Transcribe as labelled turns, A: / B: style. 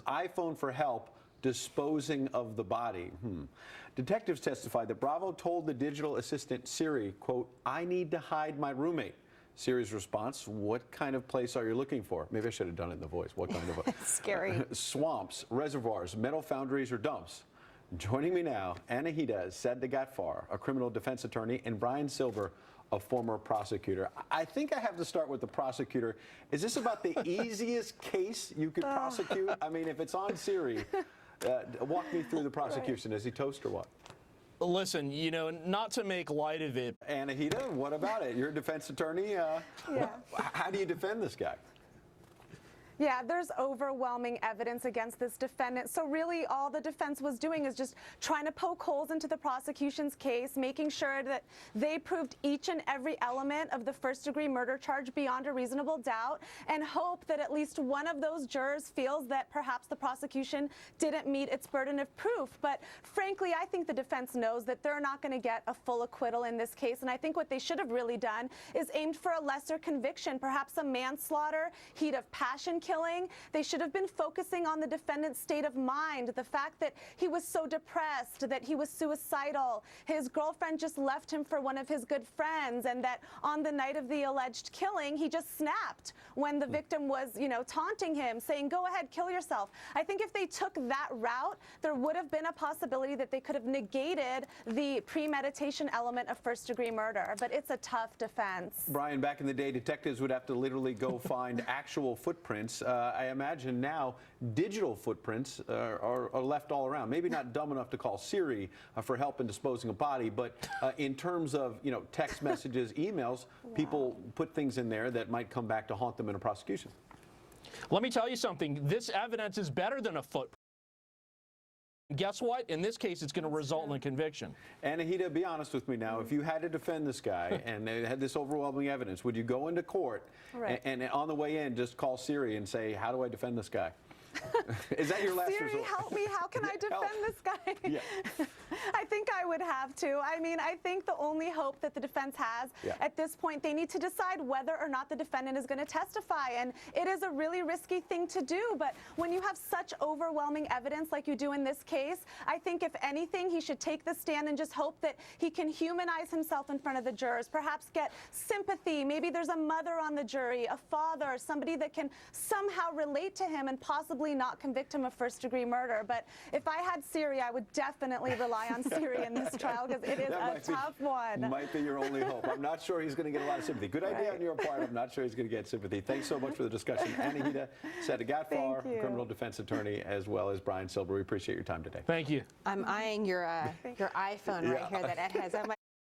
A: iPhone for help disposing of the body. Detectives testified that Bravo told the digital assistant Siri, quote, "I need to hide my roommate." Siri's response, "What kind of place are you looking for?" Maybe I should have done it in the voice. What kind of a...
B: Scary.
A: Swamps, reservoirs, metal foundries, or dumps. Joining me now, Anahita Sedaghatfar, a criminal defense attorney, and Brian Silver, a former prosecutor. I think I have to start with the prosecutor. Is this about the easiest case you could prosecute? I mean, if it's on Siri, walk me through the prosecution. Is he toast or what?
C: Listen, you know, not to make light of it.
A: Anahita, what about it? You're a defense attorney. How do you defend this guy?
B: Yeah, there's overwhelming evidence against this defendant. So really all the defense was doing is just trying to poke holes into the prosecution's case, making sure that they proved each and every element of the first-degree murder charge beyond a reasonable doubt, and hope that at least one of those jurors feels that perhaps the prosecution didn't meet its burden of proof. But frankly, I think the defense knows that they're not going to get a full acquittal in this case, and I think what they should have really done is aimed for a lesser conviction, perhaps a manslaughter, heat of passion killing. They should have been focusing on the defendant's state of mind, the fact that he was so depressed, that he was suicidal, his girlfriend just left him for one of his good friends, and that on the night of the alleged killing, he just snapped when the victim was, you know, taunting him, saying, "Go ahead, kill yourself." I think if they took that route, there would have been a possibility that they could have negated the premeditation element of first-degree murder, but it's a tough defense.
A: Brian, back in the day, detectives would have to literally go find actual footprints. I imagine now digital footprints are left all around. Maybe not dumb enough to call Siri for help in disposing of body, but in terms of, you know, text messages, emails, people put things in there that might come back to haunt them in a prosecution.
C: Let me tell you something. This evidence is better than a footprint. Guess what? In this case, it's going to result in a conviction.
A: Anahita, be honest with me now. If you had to defend this guy and they had this overwhelming evidence, would you go into court and on the way in just call Siri and say, "How do I defend this guy?" Is that your last
B: Siri,
A: resort?
B: help me. How can I defend this guy?
A: Yeah.
B: I think I would have to. I mean, I think the only hope that the defense has at this point, they need to decide whether or not the defendant is going to testify. And it is a really risky thing to do. But when you have such overwhelming evidence like you do in this case, I think if anything, he should take the stand and just hope that he can humanize himself in front of the jurors, perhaps get sympathy. Maybe there's a mother on the jury, a father, somebody that can somehow relate to him and possibly not convict him of first-degree murder. But if I had Siri, I would definitely rely on Siri in this trial because it is a tough one.
A: Might be your only hope. I'm not sure he's going to get a lot of sympathy. Good idea on your part. I'm not sure he's going to get sympathy. Thanks so much for the discussion. Anahita Sedaghatfar, criminal defense attorney, as well as Brian Silver. We appreciate your time today.
C: Thank you.
D: I'm eyeing your iPhone right here that Ed has.